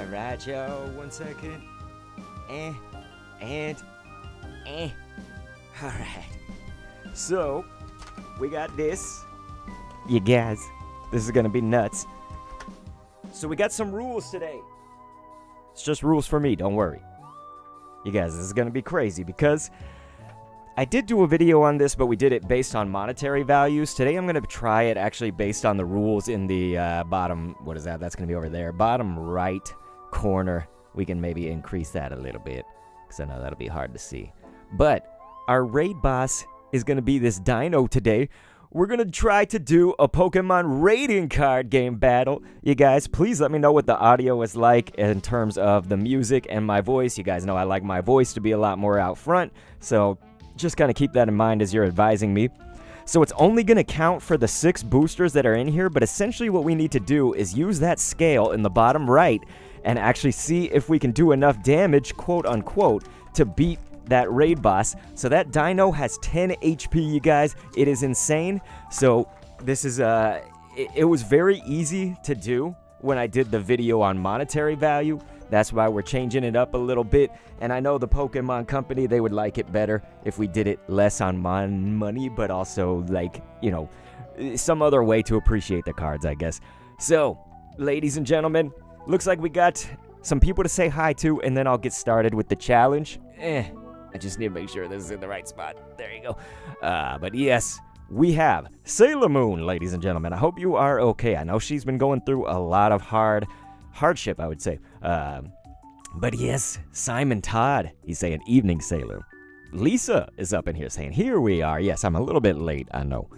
Alright, yo, 1 second. And. Alright. So, we got this. You guys, this is gonna be nuts. So we got some rules today. It's just rules for me, don't worry. You guys, this is gonna be crazy because I did do a video on this, but we did it based on monetary values. Today I'm gonna try it actually based on the rules in the bottom, what is that? That's gonna be over there. Bottom right corner. We can maybe increase that a little bit because I know that'll be hard to see. But our raid boss is gonna be this Deino today. We're going to try to do a Pokemon raiding card game battle. You guys, please let me know what the audio is like in terms of the music and my voice. You guys know I like my voice to be a lot more out front, so just kind of keep that in mind as you're advising me. So it's only going to count for the 6 boosters that are in here, but essentially what we need to do is use that scale in the bottom right and actually see if we can do enough damage, quote unquote, to beat that raid boss. So that Deino has 10 HP, you guys. It is insane. So this is it was very easy to do when I did the video on monetary value. That's why we're changing it up a little bit. And I know the Pokemon company, they would like it better if we did it less on money, but also, like, you know, some other way to appreciate the cards, I guess. So, ladies and gentlemen, looks like we got some people to say hi to, and then I'll get started with the challenge. I just need to make sure this is in the right spot. There you go. But yes, we have Sailor Moon, ladies and gentlemen. I hope you are okay. I know she's been going through a lot of hardship, I would say. But yes, Simon Todd, he's saying evening, Sailor. Lisa is up in here saying, here we are. Yes, I'm a little bit late, I know.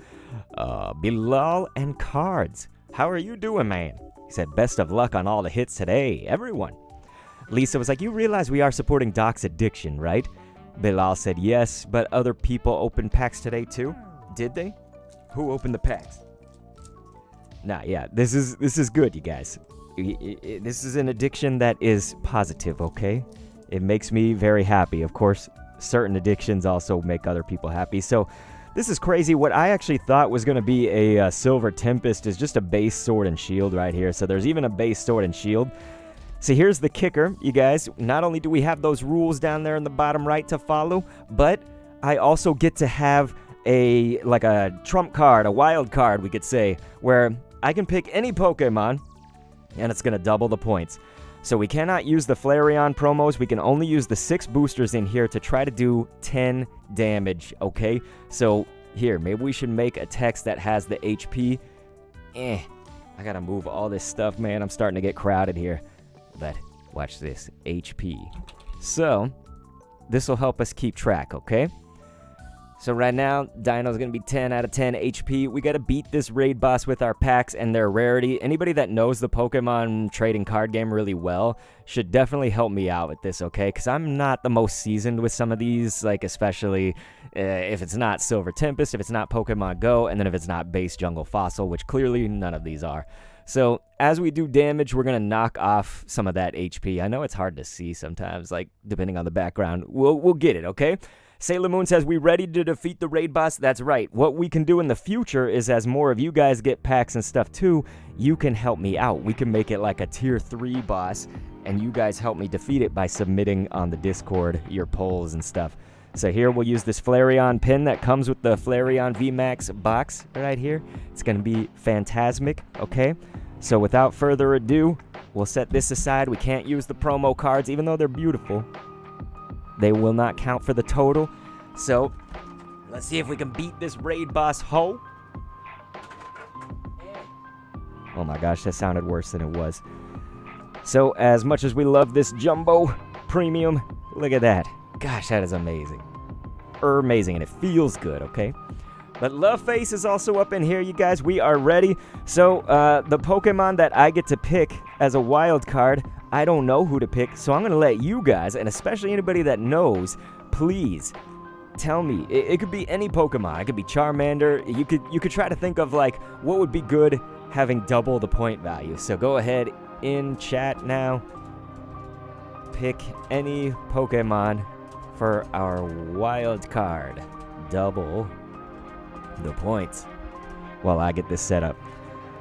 Bilal and Cards, how are you doing, man? He said, best of luck on all the hits today, everyone. Lisa was like, you realize we are supporting Doc's addiction, right? Bilal said yes, but other people opened packs today too. Did they? Who opened the packs? Nah, yeah, this is good, you guys. This is an addiction that is positive, okay? It makes me very happy. Of course, certain addictions also make other people happy. So this is crazy. What I actually thought was going to be a Silver Tempest is just a base sword and shield right here. So there's even a base sword and shield. So here's the kicker, you guys. Not only do we have those rules down there in the bottom right to follow, but I also get to have a trump card, a wild card, we could say, where I can pick any Pokemon, and it's going to double the points. So we cannot use the Flareon promos. We can only use the 6 boosters in here to try to do 10 damage, okay? So here, maybe we should make a text that has the HP. I got to move all this stuff, man. I'm starting to get crowded here. But watch this, HP. So this will help us keep track, okay? So right now, Deino's going to be 10 out of 10 HP. We got to beat this raid boss with our packs and their rarity. Anybody that knows the Pokemon trading card game really well should definitely help me out with this, okay? Because I'm not the most seasoned with some of these, like especially if it's not Silver Tempest, if it's not Pokemon Go, and then if it's not Base Jungle Fossil, which clearly none of these are. So as we do damage, we're going to knock off some of that HP. I know it's hard to see sometimes, like depending on the background. We'll get it, okay? Sailor Moon says, we ready to defeat the raid boss? That's right. What we can do in the future is as more of you guys get packs and stuff too, you can help me out. We can make it like a tier 3 boss, and you guys help me defeat it by submitting on the Discord your polls and stuff. So here we'll use this Flareon pin that comes with the Flareon VMAX box right here. It's going to be phantasmic, okay? So without further ado, we'll set this aside. We can't use the promo cards, even though they're beautiful. They will not count for the total. So let's see if we can beat this raid boss ho. Oh my gosh, that sounded worse than it was. So as much as we love this Jumbo Premium, look at that. Gosh, that is amazing. Amazing, and it feels good, okay? But Loveface is also up in here, you guys. We are ready. So, the Pokemon that I get to pick as a wild card, I don't know who to pick. So I'm going to let you guys, and especially anybody that knows, please tell me. It could be any Pokemon. It could be Charmander. You could try to think of, like, what would be good having double the point value. So go ahead in chat now. Pick any Pokemon for our wild card. Double the points while I get this set up.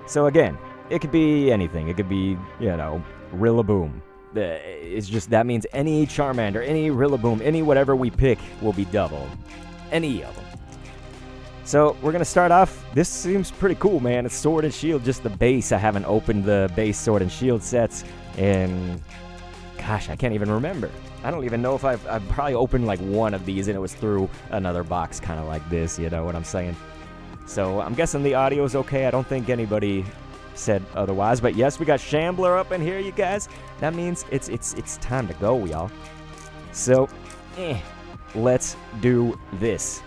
So again, it could be anything. It could be, you know, Rillaboom. It's just, that means any Charmander, any Rillaboom, any whatever we pick will be double. Any of them. So we're going to start off. This seems pretty cool, man. It's Sword and Shield, just the base. I haven't opened the base Sword and Shield sets in, gosh, I can't even remember. I don't even know if I've probably opened like one of these and it was through another box kind of like this, you know what I'm saying? So I'm guessing the audio is okay. I don't think anybody said otherwise, but yes, we got Shambler up in here, you guys. That means it's time to go, y'all. So, let's do this.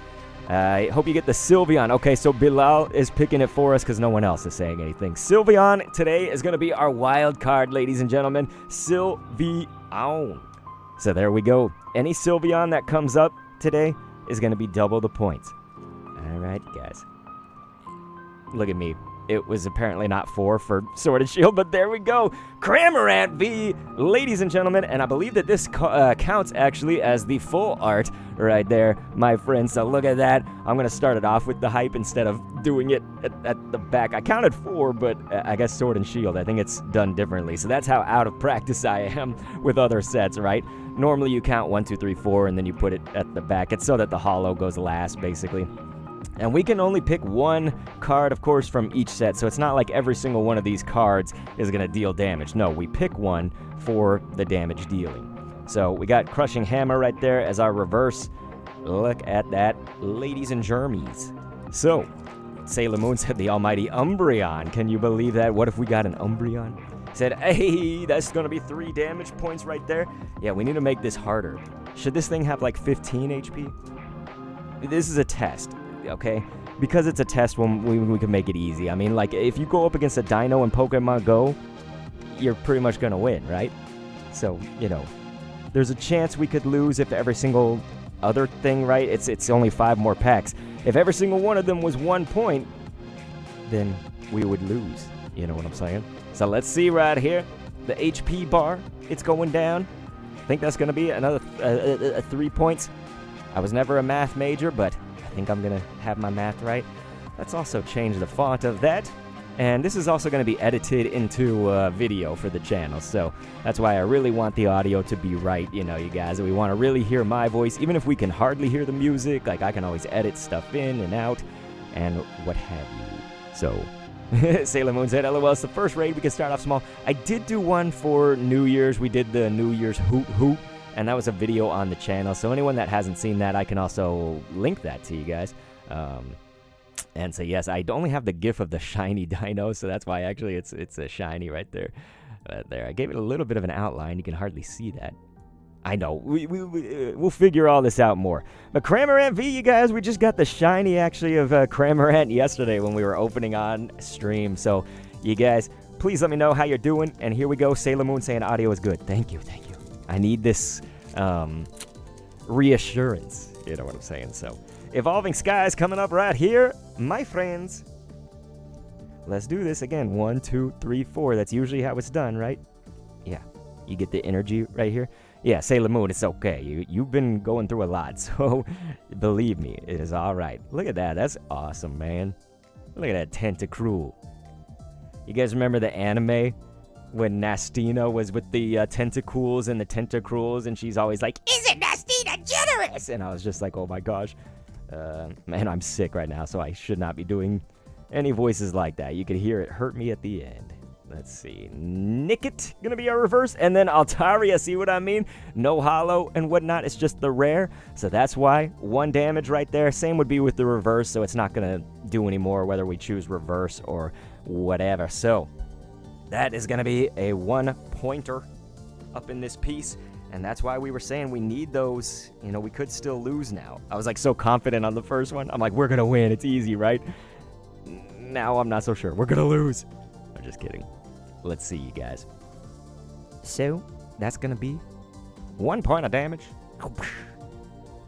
I hope you get the Sylveon. Okay, so Bilal is picking it for us because no one else is saying anything. Sylveon today is going to be our wild card, ladies and gentlemen. Sylveon. So there we go. Any Sylveon that comes up today is going to be double the points. All right, guys. Look at me. It was apparently not 4 for Sword and Shield, but there we go. Cramorant V, ladies and gentlemen, and I believe that this counts actually as the full art right there, my friends. So look at that. I'm going to start it off with the hype instead of doing it at the back. I counted 4, but I guess Sword and Shield, I think it's done differently. So that's how out of practice I am with other sets, right? Normally you count 1, 2, 3, 4, and then you put it at the back. It's so that the holo goes last, basically. And we can only pick one card, of course, from each set. So it's not like every single one of these cards is going to deal damage. No, we pick one for the damage dealing. So we got Crushing Hammer right there as our reverse. Look at that, ladies and germies. So, Sailor Moon said the almighty Umbreon. Can you believe that? What if we got an Umbreon? Said, hey, that's going to be 3 damage points right there. Yeah, we need to make this harder. Should this thing have like 15 HP? This is a test. Okay, because it's a test, we can make it easy. I mean, like, if you go up against a Deino in Pokemon Go, you're pretty much gonna win, right? So, you know, there's a chance we could lose if every single other thing, right? It's only 5 more packs. If every single one of them was 1 point, then we would lose. You know what I'm saying? So let's see right here, the HP bar. It's going down. I think that's gonna be another 3 points. I was never a math major, but I think I'm going to have my math right. Let's also change the font of that. And this is also going to be edited into video for the channel. So that's why I really want the audio to be right, you know, you guys. We want to really hear my voice. Even if we can hardly hear the music, like I can always edit stuff in and out and what have you. So Sailor Moon said, LOL, it's the first raid. We can start off small. I did do one for New Year's. We did the New Year's Hoot Hoot. And that was a video on the channel, so anyone that hasn't seen that, I can also link that to you guys. And so yes, I only have the GIF of the shiny Deino, so that's why actually it's a shiny right there. There, I gave it a little bit of an outline. You can hardly see that. I know. We'll figure all this out more. But Cramorant V, you guys, we just got the shiny actually of Cramorant yesterday when we were opening on stream. So you guys, please let me know how you're doing. And here we go. Sailor Moon saying audio is good. Thank you. Thank you. I need this reassurance, you know what I'm saying? So, Evolving Skies coming up right here, my friends. Let's do this again. 1, 2, 3, 4. That's usually how it's done, right? Yeah. You get the energy right here. Yeah, Sailor Moon, it's okay. You've been going through a lot, so believe me, it is all right. Look at that. That's awesome, man. Look at that Tentacruel. You guys remember the anime? When Nastina was with the Tentacools and the Tentacruels, and she's always like, isn't Nastina generous? And I was just like, oh my gosh. Man, I'm sick right now, so I should not be doing any voices like that. You could hear it hurt me at the end. Let's see. Nickit, gonna be our reverse. And then Altaria, see what I mean? No holo and whatnot. It's just the rare. So that's why 1 damage right there. Same would be with the reverse, so it's not gonna do any more whether we choose reverse or whatever. So that is going to be a 1-pointer up in this piece, and that's why we were saying we need those. You know, we could still lose now. I was like so confident on the first one. I'm like, we're going to win. It's easy, right? Now I'm not so sure. We're going to lose. I'm just kidding. Let's see, you guys. So that's going to be 1 point of damage.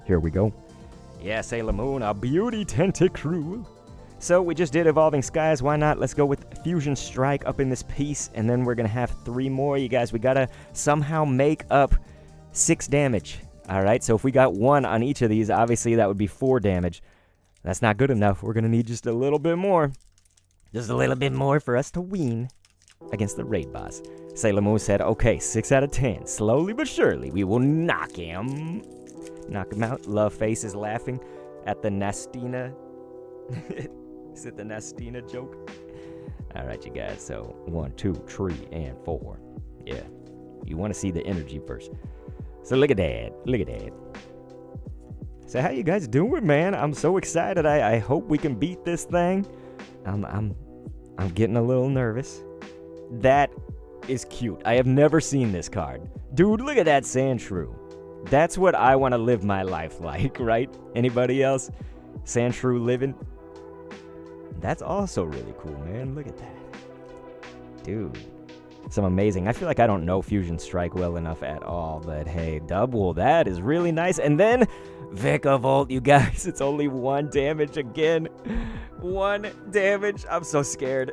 Here we go. Yeah, Sailor Moon, a beauty Tentacruel. So we just did Evolving Skies. Why not? Let's go with Fusion Strike up in this piece, and then we're going to have 3 more. You guys, we got to somehow make up 6 damage. All right, so if we got 1 on each of these, obviously that would be 4 damage. That's not good enough. We're going to need just a little bit more. Just a little bit more for us to win. against the raid boss. Sailor Moon said, okay, 6 out of 10. Slowly but surely, we will knock him. Knock him out. Love Face is laughing at the Nastina. Is it the Nastina joke? All right, you guys. So 1, 2, 3, and 4. Yeah. You want to see the energy first. So look at that. Look at that. So how you guys doing, man? I'm so excited. I hope we can beat this thing. I'm getting a little nervous. That is cute. I have never seen this card. Dude, look at that Sandshrew. That's what I want to live my life like, right? Anybody else? Sandshrew living? That's also really cool, man. Look at that. Dude. Some amazing. I feel like I don't know Fusion Strike well enough at all, but hey, double. That is really nice. And then Vikavolt, you guys. It's only 1 damage again. 1 damage. I'm so scared.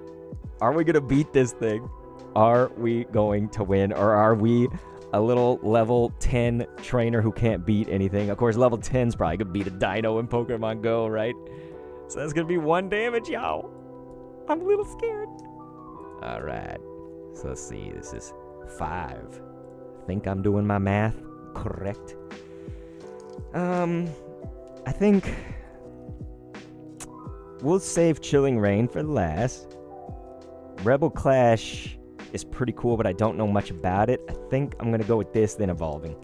Are we going to beat this thing? Are we going to win? Or are we a little level 10 trainer who can't beat anything? Of course, level 10's probably going to beat a Deino in Pokemon Go, right? So that's going to be 1 damage, y'all. I'm a little scared. All right. So let's see. This is 5. I think I'm doing my math correct. I think we'll save Chilling Reign for last. Rebel Clash is pretty cool, but I don't know much about it. I think I'm going to go with this, then Evolving.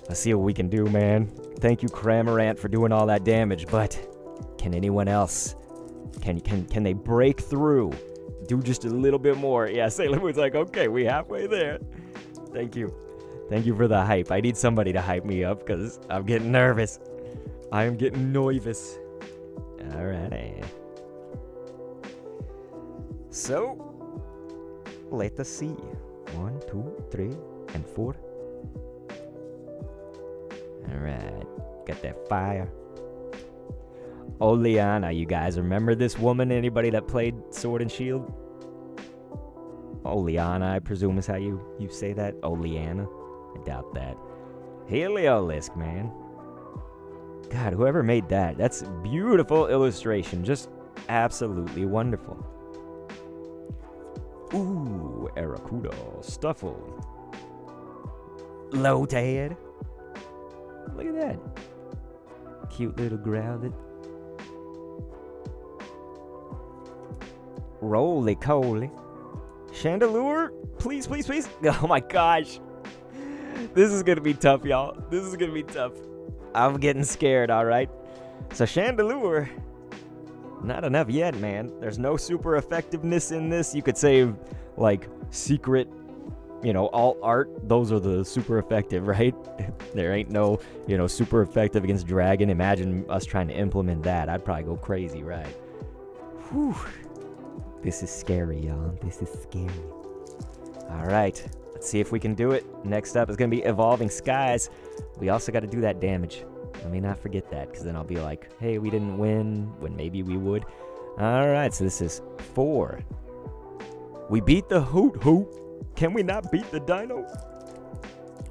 Let's see what we can do, man. Thank you, Cramorant, for doing all that damage, but can anyone else? Can they break through? Do just a little bit more. Yeah, Sailor Moon's like, okay, we halfway there. Thank you. Thank you for the hype. I need somebody to hype me up because I'm getting nervous. I am getting nervous. All right. So, let us see. 1, 2, 3, and 4. All right. Got that fire. Oleana, you guys remember this woman? Anybody that played Sword and Shield? Oleana, I presume is how you say that. Oleana. I doubt that. Heliolisk, man. God, whoever made that. That's beautiful illustration. Just absolutely wonderful. Ooh, Aracuda. Stuffle. Lotad. Look at that. Cute little Growlithe. Roly-Coly. Chandelure? Please, please, please. Oh my gosh. This is going to be tough, y'all. This is going to be tough. I'm getting scared, all right? So Chandelure, not enough yet, man. There's no super effectiveness in this. You could say, like, secret, alt art. Those are the super effective, right? There ain't no, super effective against Dragon. Imagine us trying to implement that. I'd probably go crazy, right? Whew. This is scary, y'all. This is scary. All right. Let's see if we can do it. Next up is going to be Evolving Skies. We also got to do that damage. Let me not forget that, because then I'll be like, hey, we didn't win, when maybe we would. All right, so this is 4. We beat the Hoot Hoot. Can we not beat the Deino?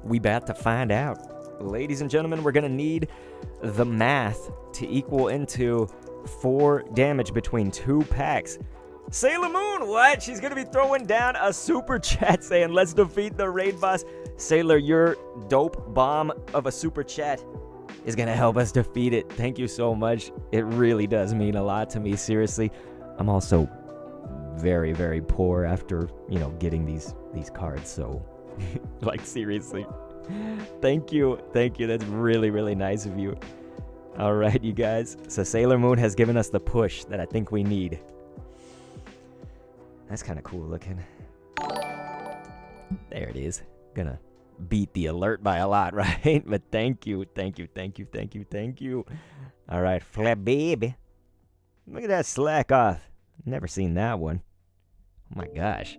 We about to find out. Ladies and gentlemen, we're going to need the math to equal into 4 damage between 2 packs. Sailor Moon, what? She's going to be throwing down a super chat saying, let's defeat the raid boss. Sailor, your dope bomb of a super chat is going to help us defeat it. Thank you so much. It really does mean a lot to me, seriously. I'm also very, very poor after, getting these cards, so, like, seriously. Thank you. Thank you. That's really, really nice of you. All right, you guys. So Sailor Moon has given us the push that I think we need. That's kind of cool looking. There it is. Gonna beat the alert by a lot, right? But thank you, thank you, thank you, thank you, thank you. All right, Flap Baby. Look at that slack off. Never seen that one. Oh my gosh.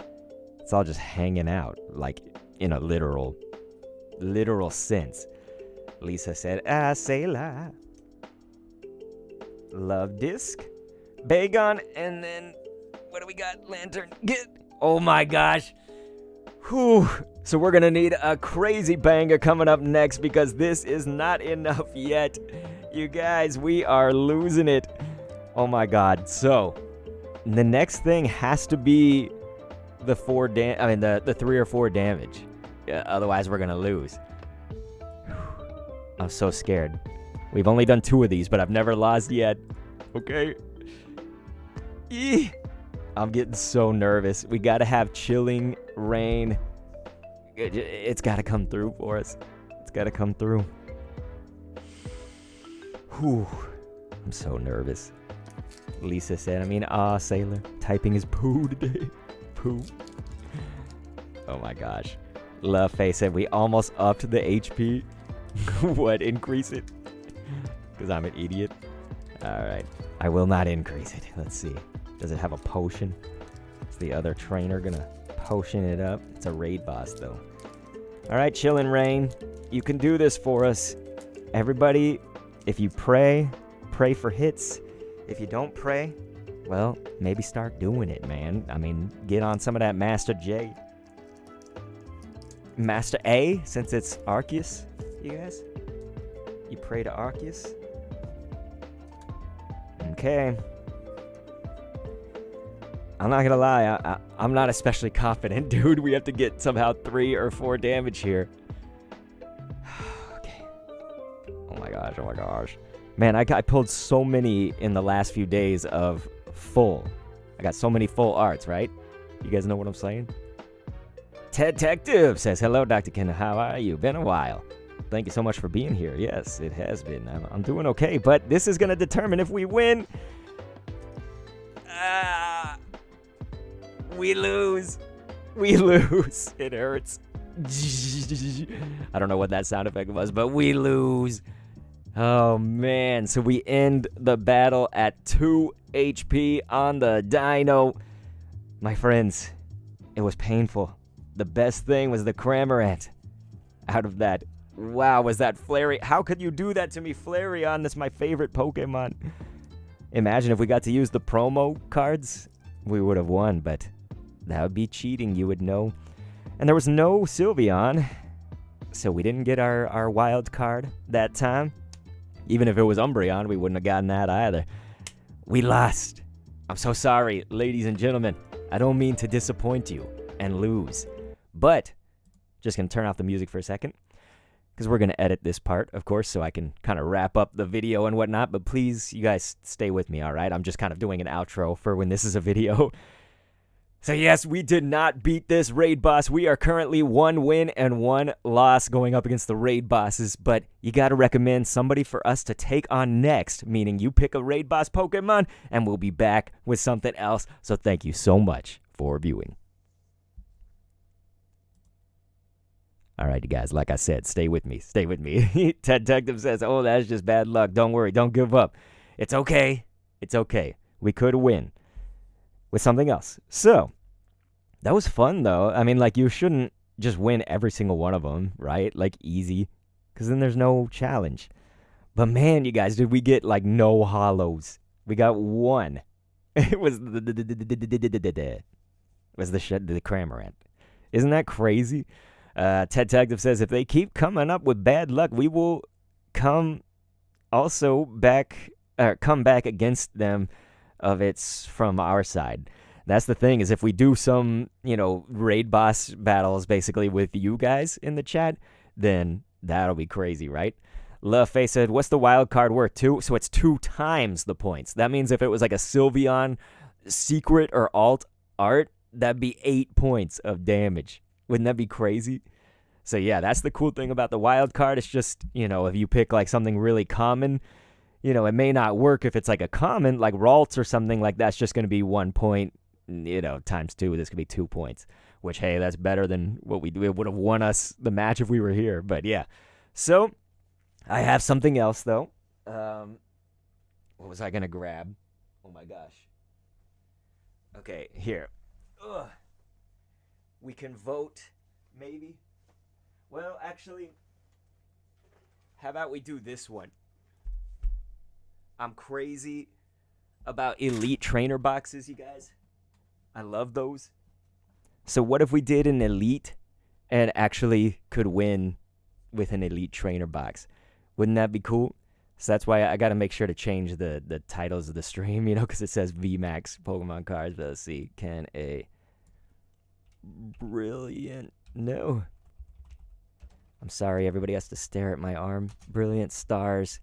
It's all just hanging out, like in a literal sense. Lisa said, Sailor. Love Disc. Bagon, and then what do we got? Lantern. Oh my gosh. Whew. So we're going to need a crazy banger coming up next because this is not enough yet. You guys, we are losing it. Oh my God. So the next thing has to be the 3 or 4 damage. Otherwise, we're gonna lose. I'm so scared. We've only done 2 of these, but I've never lost yet. Okay. I'm getting so nervous. We gotta have chilling rain. It's gotta come through for us. It's gotta come through. Whew. I'm so nervous. Lisa said, sailor. Typing is poo today. Poo. Oh my gosh. Love Face said, we almost upped the HP. What? Increase it? Because I'm an idiot. Alright. I will not increase it. Let's see. Does it have a potion? Is the other trainer gonna potion it up? It's a raid boss, though. Alright, Chillin' Rain. You can do this for us. Everybody, if you pray for hits. If you don't pray, well, maybe start doing it, man. Get on some of that Master J. Master A, since it's Arceus, you guys? You pray to Arceus? Okay. I'm not gonna lie, I'm not especially confident, dude. We have to get somehow 3 or 4 damage here. Okay. Oh my gosh. Man, I pulled so many in the last few days of full. I got so many full arts, right? You guys know what I'm saying? Detective says, hello, Dr.Kendo. How are you? Been a while. Thank you so much for being here. Yes, it has been. I'm doing okay, but this is going to determine if we win. We lose. We lose. It hurts. I don't know what that sound effect was, but we lose. Oh, man. So we end the battle at 2 HP on the Deino. My friends, it was painful. The best thing was the Cramorant. Out of that. Wow, was that Flareon? How could you do that to me, Flareon? That's my favorite Pokemon. Imagine if we got to use the promo cards. We would have won, but that would be cheating, you would know. And there was no Sylveon, so we didn't get our wild card that time. Even if it was Umbreon, we wouldn't have gotten that either. We lost. I'm so sorry, ladies and gentlemen. I don't mean to disappoint you and lose. But, just going to turn off the music for a second. Because we're going to edit this part, of course, so I can kind of wrap up the video and whatnot. But please, you guys stay with me, all right? I'm just kind of doing an outro for when this is a video. So yes, we did not beat this raid boss. We are currently 1 win and 1 loss going up against the raid bosses. But you got to recommend somebody for us to take on next. Meaning you pick a raid boss Pokemon and we'll be back with something else. So thank you so much for viewing. All right, you guys, like I said, stay with me. Stay with me. Detective says, oh, that's just bad luck. Don't worry. Don't give up. It's okay. It's okay. We could win with something else. So, that was fun, though. You shouldn't just win every single one of them, right? Easy. Because then there's no challenge. But, man, you guys, did we get, no hollows. We got 1. It was the Cramorant. Isn't that crazy? Detective says, if they keep coming up with bad luck, we will come back against them from our side. That's the thing, is if we do some, raid boss battles basically with you guys in the chat, then that'll be crazy, right? LaFay said, what's the wild card worth? 2? So it's 2 times the points. That means if it was a Sylveon secret or alt art, that'd be 8 points of damage. Wouldn't that be crazy? So yeah, that's the cool thing about the wild card. It's just, if you pick something really common, it may not work if it's a common, like Ralts or something like that's just going to be 1 point, times 2. This could be 2 points, which, hey, that's better than what we do. It would have won us the match if we were here, but yeah. So I have something else, though. What was I going to grab? Oh my gosh. Okay, here. Ugh. We can vote, maybe. Well, actually, how about we do this one? I'm crazy about elite trainer boxes, you guys. I love those. So what if we did an elite and actually could win with an elite trainer box? Wouldn't that be cool? So that's why I got to make sure to change the titles of the stream, because it says VMAX Pokemon cards. But let's see. Can a Brilliant. No. I'm sorry, everybody has to stare at my arm. Brilliant stars.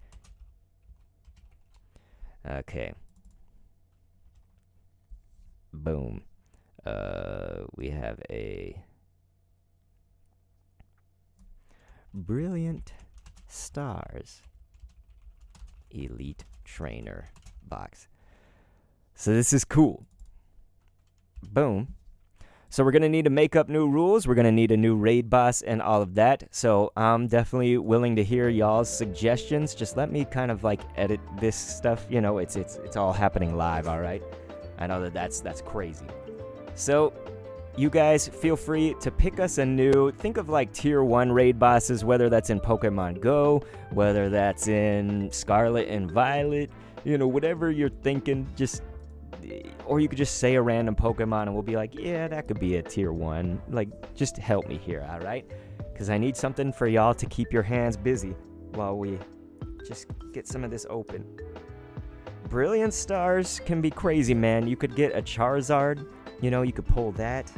Okay. Boom. We have a Brilliant Stars Elite Trainer box. So this is cool. Boom. So we're going to need to make up new rules. We're going to need a new raid boss and all of that. So I'm definitely willing to hear y'all's suggestions. Just let me kind of like edit this stuff. You know, it's all happening live, all right? I know that's crazy. So you guys feel free to pick us a new, think of like tier 1 raid bosses, whether that's in Pokemon Go, whether that's in Scarlet and Violet, you know, whatever you're thinking, just, or you could just say a random Pokemon and we'll be like, yeah, that could be a tier 1. Like, just help me here, all right? Because I need something for y'all to keep your hands busy while we just get some of this open. Brilliant Stars can be crazy, man. You could get a Charizard, you know, you could pull that.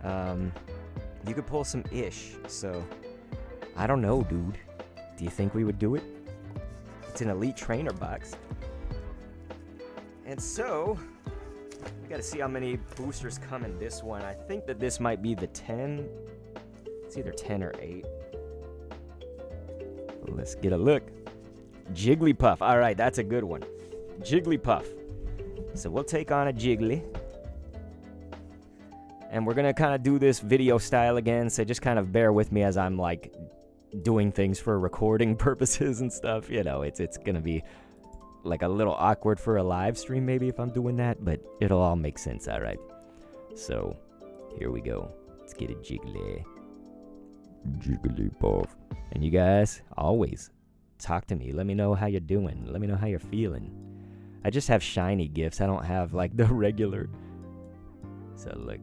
You could pull some Ish, so I don't know, dude. Do you think we would do it? It's an Elite Trainer box. And so, we gotta see how many boosters come in this one. I think that this might be the 10. It's either 10 or 8. Let's get a look. Jigglypuff. All right, that's a good one. Jigglypuff. So we'll take on a Jiggly. And we're going to kind of do this video style again, so just kind of bear with me as I'm, like, doing things for recording purposes and stuff. You know, it's going to be, like, a little awkward for a live stream maybe if I'm doing that, but it'll all make sense, all right? So, here we go. Let's get a Jiggly. Jigglypuff. And you guys, always talk to me. Let me know how you're doing. Let me know how you're feeling. I just have shiny gifts. I don't have, like, the regular. So, look.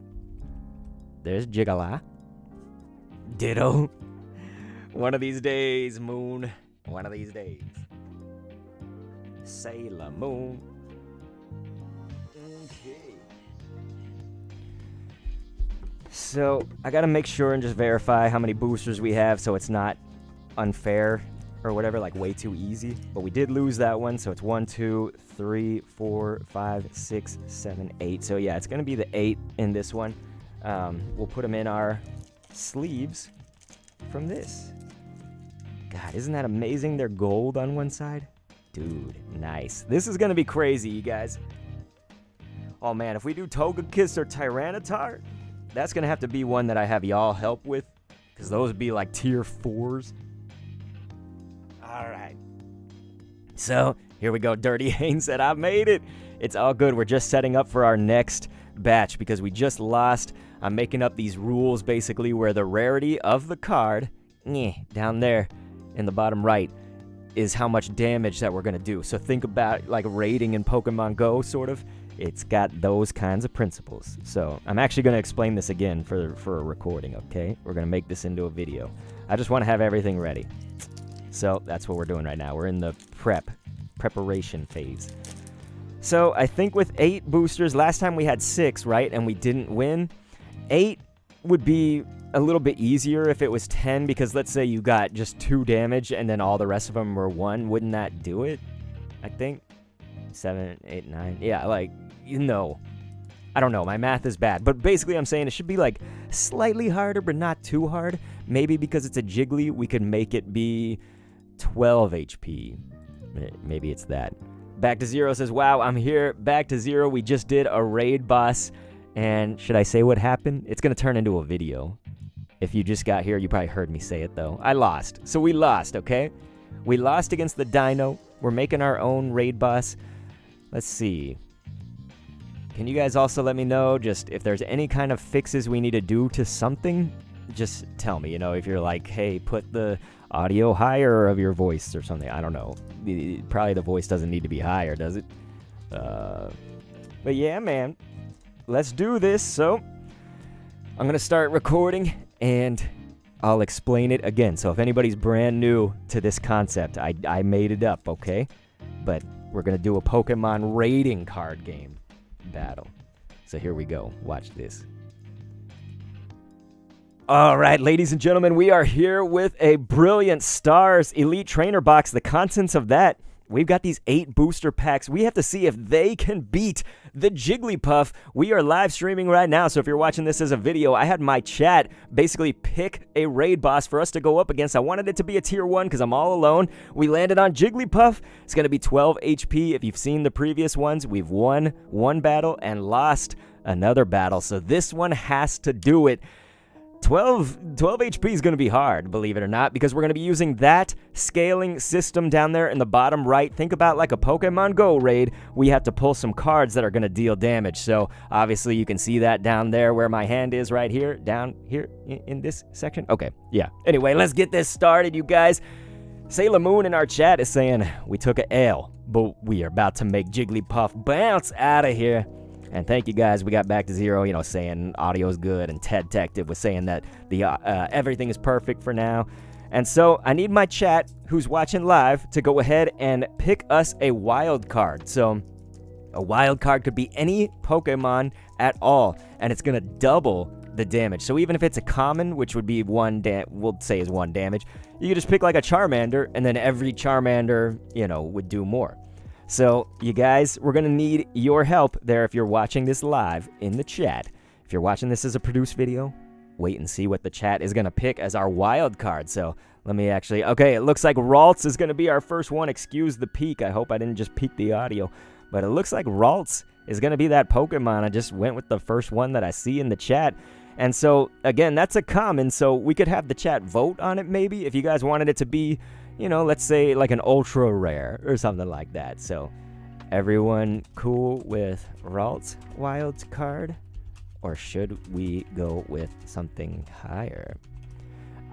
There's Jiggala. Ditto. One of these days, Moon. One of these days. Sailor Moon. Okay. So, I gotta make sure and just verify how many boosters we have so it's not unfair or whatever, like way too easy. But we did lose that one, so it's 1, 2, 3, 4, 5, 6, 7, 8. So yeah, it's gonna be the 8 in this one. We'll put them in our sleeves from this. God, isn't that amazing? They're gold on one side. Dude, nice. This is gonna be crazy, you guys. Oh man, if we do Togekiss or Tyranitar, that's gonna have to be one that I have y'all help with, because those would be like tier 4s. Alright. So, here we go. Dirty Hane said, I made it. It's all good. We're just setting up for our next batch because we just lost. I'm making up these rules basically where the rarity of the card, down there in the bottom right, is how much damage that we're going to do. So think about like raiding in Pokemon Go, sort of. It's got those kinds of principles. So I'm actually going to explain this again for a recording, okay? We're going to make this into a video. I just want to have everything ready. So that's what we're doing right now. We're in the preparation phase. So I think with 8 boosters, last time we had 6, right? And we didn't win. 8 would be a little bit easier if it was 10, because let's say you got just 2 damage and then all the rest of them were 1. Wouldn't that do it? I think 7, 8, 9. Yeah, like, you know. I don't know. My math is bad. But basically I'm saying it should be like slightly harder, but not too hard. Maybe because it's a Jiggly, we could make it be 12 HP. Maybe it's that. Back to Zero says, wow, I'm here. Back to Zero. We just did a raid boss. And should I say what happened? It's going to turn into a video. If you just got here, you probably heard me say it, though. I lost. So we lost, okay? We lost against the Deino. We're making our own raid boss. Let's see. Can you guys also let me know just if there's any kind of fixes we need to do to something? Just tell me, you know, if you're like, hey, put the audio higher of your voice or something. I don't know. Probably the voice doesn't need to be higher, does it? But yeah, man. Let's do this. So I'm going to start recording and I'll explain it again. So if anybody's brand new to this concept, I made it up, okay? But we're going to do a Pokemon raiding card game battle. So here we go. Watch this. All right, ladies and gentlemen, we are here with a Brilliant Stars Elite Trainer Box. The contents of that, we've got these 8 booster packs. We have to see if they can beat the Jigglypuff. We are live streaming right now, so if you're watching this as a video, I had my chat basically pick a raid boss for us to go up against. I wanted it to be a tier 1 because I'm all alone. We landed on Jigglypuff. It's going to be 12 HP. If you've seen the previous ones, we've won one battle and lost another battle, so this one has to do it. 12 HP is going to be hard, believe it or not, because we're going to be using that scaling system down there in the bottom right. Think about like a Pokemon Go raid. We have to pull some cards that are going to deal damage. So obviously you can see that down there where my hand is right here, down here in this section. Okay, yeah. Anyway, let's get this started, you guys. Sailor Moon in our chat is saying we took a L, but we are about to make Jigglypuff bounce out of here. And thank you guys. We got back to zero, saying audio's good, and Ted Detective was saying that the everything is perfect for now. And so I need my chat, who's watching live, to go ahead and pick us a wild card. So a wild card could be any Pokemon at all, and it's gonna double the damage. So even if it's a common, which would be we'll say is 1 damage, you could just pick like a Charmander, and then every Charmander, would do more. So, you guys, we're going to need your help there if you're watching this live in the chat. If you're watching this as a produced video, wait and see what the chat is going to pick as our wild card. So, let me actually... Okay, it looks like Ralts is going to be our first one. Excuse the peak. I hope I didn't just peak the audio. But it looks like Ralts is going to be that Pokemon. I just went with the first one that I see in the chat. And so, again, that's a common, so we could have the chat vote on it maybe if you guys wanted it to be... let's say like an ultra rare or something like that. So, everyone cool with Ralts wild card? Or should we go with something higher?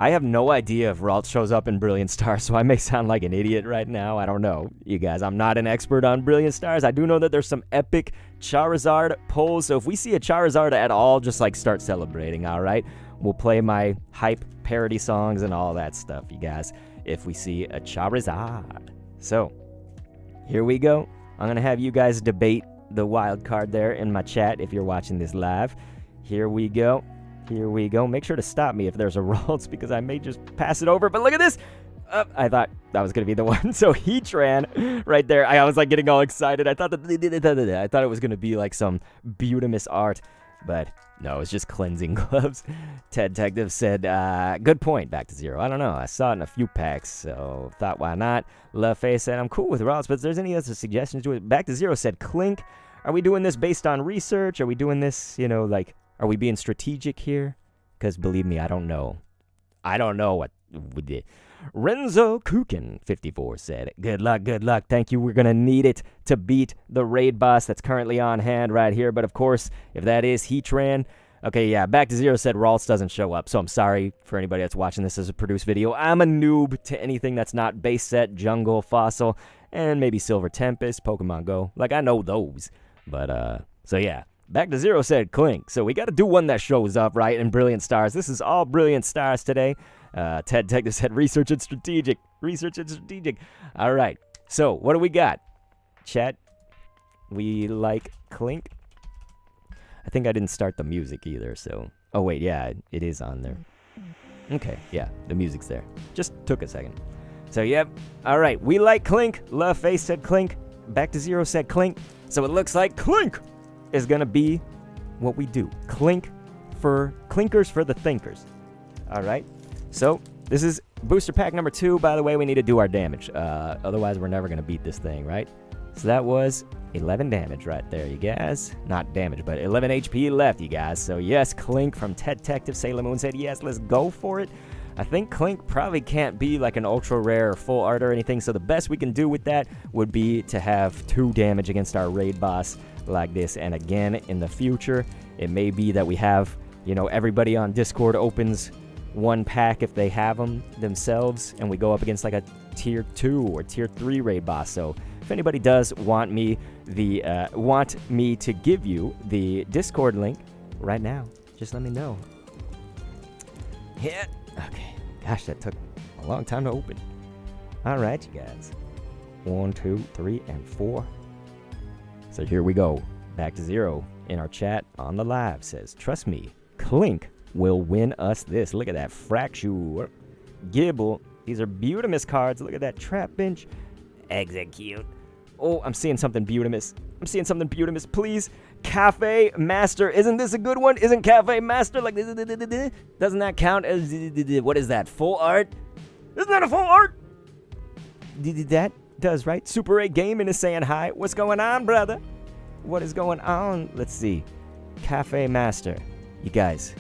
I have no idea if Ralts shows up in Brilliant Stars, so I may sound like an idiot right now. I don't know, you guys. I'm not an expert on Brilliant Stars. I do know that there's some epic Charizard pulls, so if we see a Charizard at all, just like start celebrating, all right? We'll play my hype parody songs and all that stuff, you guys, if we see a Charizard. So, here we go. I'm going to have you guys debate the wild card there in my chat if you're watching this live. Here we go. Here we go. Make sure to stop me if there's a Ralts because I may just pass it over. But look at this. I thought that was going to be the one. So Heatran right there. I was like getting all excited. I thought it was going to be like some beautimous art. But no, it's just cleansing gloves. Ted Detective said, good point, back to zero. I don't know. I saw it in a few packs, so thought, why not? LaFay said, I'm cool with Ralts, but if there's any other suggestions to it. Back to zero said, Clink. Are we doing this based on research? Are we doing this, are we being strategic here? Because believe me, I don't know. I don't know what we did. Renzo Kukin 54 said, good luck, good luck. Thank you. We're going to need it to beat the raid boss that's currently on hand right here. But of course, if that is Heatran, okay, yeah, back to zero said Ralts doesn't show up. So I'm sorry for anybody that's watching this as a produced video. I'm a noob to anything that's not base set, jungle, fossil, and maybe Silver Tempest, Pokemon Go. Like, I know those. But, so yeah. Back to zero said Clink. So we got to do one that shows up, right, in Brilliant Stars. This is all Brilliant Stars today. Ted Detective said research and strategic. Research and strategic. All right. So what do we got? Chat. We like Clink. I think I didn't start the music either. So. Oh, wait. Yeah, it is on there. Okay. Yeah, the music's there. Just took a second. So, yep. All right. We like Clink. Love Face said Clink. Back to zero said Clink. So it looks like Clink is going to be what we do. Clink for Clinkers for the thinkers. All right. So this is booster pack number 2. By the way, we need to do our damage. Otherwise, we're never going to beat this thing, right? So that was 11 damage right there, you guys. Not damage, but 11 HP left, you guys. So yes, Clink from Ted Detective. Sailor Moon said, yes, let's go for it. I think Clink probably can't be like an ultra rare or full art or anything. So the best we can do with that would be to have 2 damage against our raid boss like this. And again, in the future, it may be that we have, everybody on Discord opens 1 pack if they have them themselves, and we go up against like a tier 2 or tier 3 raid boss. So if anybody does want me to give you the Discord link right now, just let me know. Yeah. Okay. Gosh, that took a long time to open. All right, you guys. 1, 2, 3, and 4. So here we go. Back to zero in our chat on the live says, trust me, Clink will win us this. Look at that. Fracture. Gibble. These are Beautimus cards. Look at that. Trap Bench. Execute. Oh, I'm seeing something Beautimus. I'm seeing something Beautimus. Please. Cafe Master. Isn't this a good one? Isn't Cafe Master like... Doesn't that count as... What is that? Full art? Isn't that a full art? That does, right? Super 8 Gaming is saying hi. What's going on, brother? What is going on? Let's see. Cafe Master. You guys,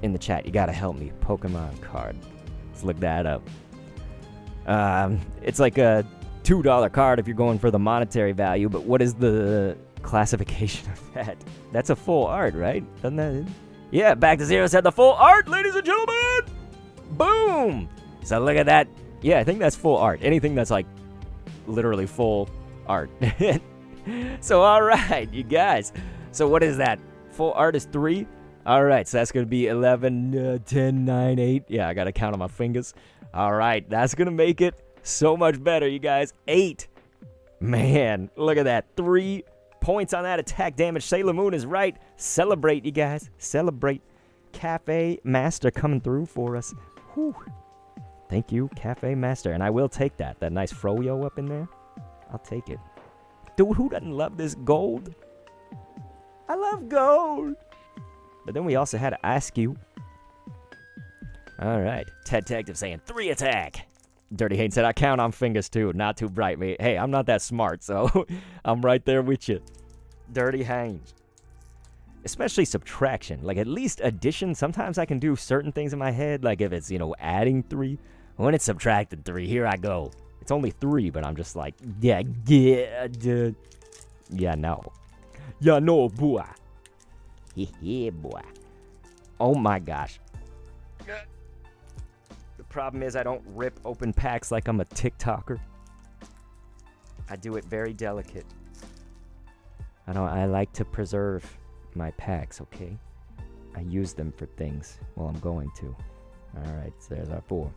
in the chat, you gotta help me. Pokemon card. Let's look that up. It's like a $2 card if you're going for the monetary value, but what is the classification of that? That's a full art, right? Doesn't that... Yeah, Back to Zero said the full art, ladies and gentlemen! Boom! So look at that. Yeah, I think that's full art. Anything that's like literally full art. So, all right, you guys. So what is that? Full art is 3. All right, so that's going to be 11, 10, 9, 8. Yeah, I got to count on my fingers. All right, that's going to make it so much better, you guys. 8. Man, look at that. 3 points on that attack damage. Sailor Moon is right. Celebrate, you guys. Celebrate. Cafe Master coming through for us. Whew. Thank you, Cafe Master. And I will take that. That nice Froyo up in there. I'll take it. Dude, who doesn't love this gold? I love gold. But then we also had to ask you. All right. Ted Detective saying 3 attack. Dirty Hayden said, I count on fingers too. Not too bright, mate. Hey, I'm not that smart, so I'm right there with you. Dirty Haynes. Especially subtraction. Like, at least addition. Sometimes I can do certain things in my head. Like, if it's, adding 3. When it's subtracted 3, here I go. It's only 3, but I'm just like, yeah, no. Yeah, no, boy. Yeah, boy. Oh, my gosh. The problem is I don't rip open packs like I'm a TikToker. I do it very delicate. I like to preserve my packs, okay? I use them for things. Well, I'm going to. All right, so there's our 4.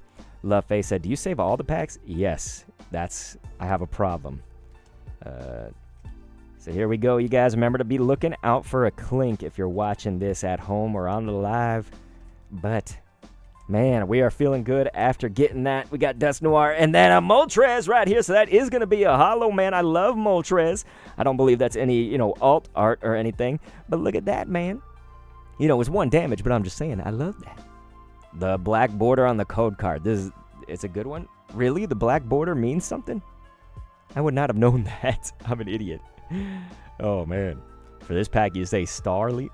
Love Face said, do you save all the packs? Yes, I have a problem. So here we go, you guys. Remember to be looking out for a clink if you're watching this at home or on the live. But, man, we are feeling good after getting that. We got Dust Noir and then a Moltres right here. So that is going to be a holo, man. I love Moltres. I don't believe that's any, alt art or anything. But look at that, man. It's 1 damage, but I'm just saying, I love that. The black border on the code card. It's a good one. Really? The black border means something? I would not have known that. I'm an idiot. Oh, man. For this pack, you say Starly.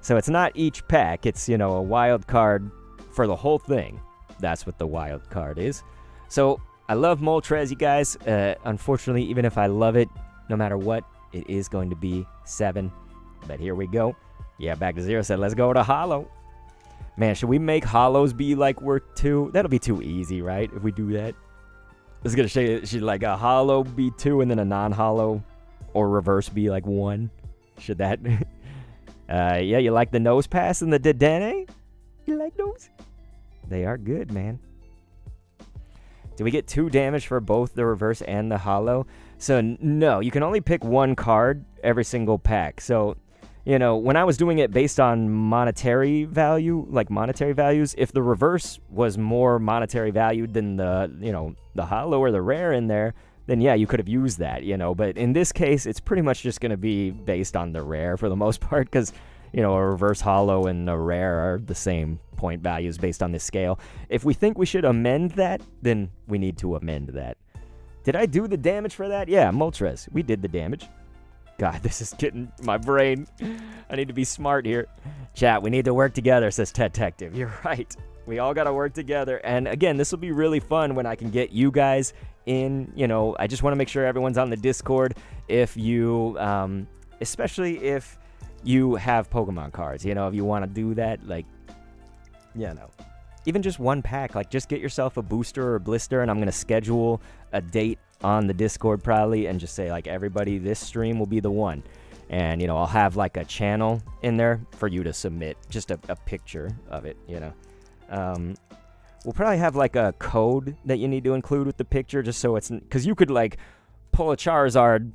So it's not each pack. It's, a wild card for the whole thing. That's what the wild card is. So I love Moltres, you guys. Unfortunately, even if I love it, no matter what, it is going to be 7. But here we go. Yeah, Back to Zero said, let's go to holo. Man, should we make holos be like worth 2? That'll be too easy, right? If we do that. It's going to say, should like a holo be 2 and then a non-holo or reverse be like 1? Should that? Yeah, you like the nose pass and the Dedenne? You like those? They are good, man. Do we get 2 damage for both the reverse and the holo? So, no, you can only pick 1 card every single pack. So, when I was doing it based on monetary value, like monetary values, if the reverse was more monetary valued than the holo or the rare in there, then yeah, you could have used that, But in this case, it's pretty much just going to be based on the rare for the most part because, a reverse holo and a rare are the same point values based on this scale. If we think we should amend that, then we need to amend that. Did I do the damage for that? Yeah, Moltres. We did the damage. God, this is getting my brain. I need to be smart here. Chat, we need to work together, says Ted Detective. You're right. We all got to work together. And again, this will be really fun when I can get you guys in. I just want to make sure everyone's on the Discord. If you, especially if you have Pokemon cards, if you want to do that, even just 1 pack, just get yourself a booster or a blister, and I'm going to schedule a date on the Discord probably and just say everybody, this stream will be the one. And I'll have a channel in there for you to submit just a picture of it. We'll probably have a code that you need to include with the picture just so it's, because you could pull a Charizard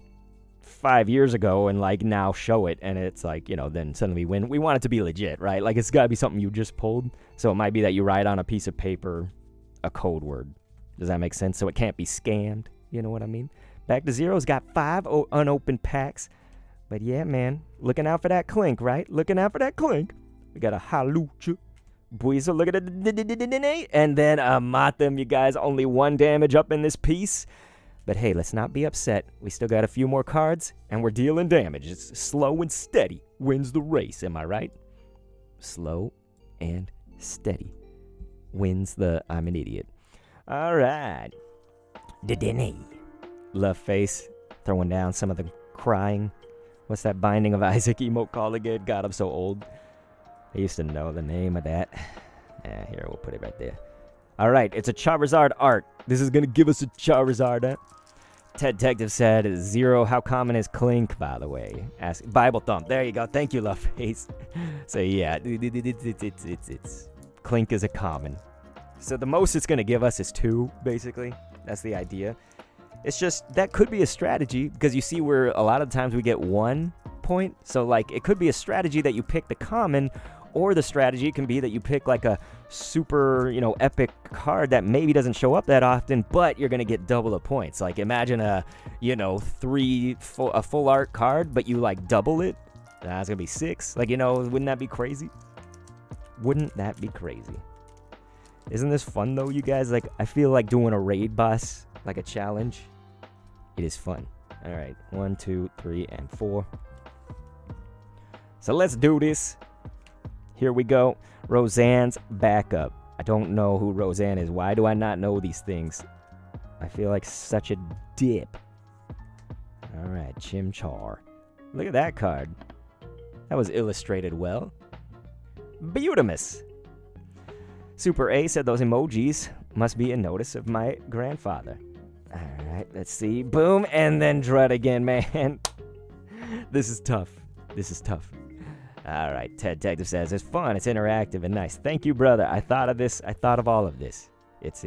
5 years ago and like now show it, and it's like, you know, then suddenly win. We want it to be legit, right? Like it's got to be something you just pulled. So it might be that you write on a piece of paper a code word. Does that make sense? So it can't be scammed. You know what I mean? Back to Zero's got 5 unopened packs. But yeah, man, looking out for that clink, right? Looking out for that clink. We got a Halucha. Buizel, look at it. And then a Matham, you guys. Only 1 damage up in this piece. But hey, let's not be upset. We still got a few more cards, and we're dealing damage. It's slow and steady wins the race, am I right? Slow and steady wins the I'm an idiot. All right. Deino. Love face, throwing down some of the crying. What's that Binding of Isaac emote called again? God, I'm so old. I used to know the name of that. Here, we'll put it right there. All right, it's a Charizard art. This is going to give us a Charizard, huh? Ted Detective said, Zero, how common is Clink, by the way? Ask Bible Thump. There you go. Thank you, Loveface. So, yeah, it's Clink is a common. So the most it's going to give us is 2, basically. That's the idea. It's just, that could be a strategy, because you see where a lot of times we get 1 point. So, like, it could be a strategy that you pick the common, or the strategy can be that you pick like a super, you know, epic card that maybe doesn't show up that often, but you're going to get double the points. Like imagine a, you know, a full art card, but you like double it. That's going to be 6. Like, you know, wouldn't that be crazy? Wouldn't that be crazy? Isn't this fun though, you guys? Like, I feel like doing a raid boss, like a challenge. It is fun. All right. 1, 2, 3, and 4. So let's do this. Here we go. Roseanne's backup. I don't know who Roseanne is. Why do I not know these things? I feel like such a dip. All right, Chimchar. Look at that card. That was illustrated well. Beautimus. Super A said those emojis must be a notice of my grandfather. All right, let's see. Boom, and then Drud again, man. This is tough. This is tough. All right, Ted Detective says, it's fun, it's interactive, and nice. Thank you, brother. I thought of this. I thought of all of this. It's.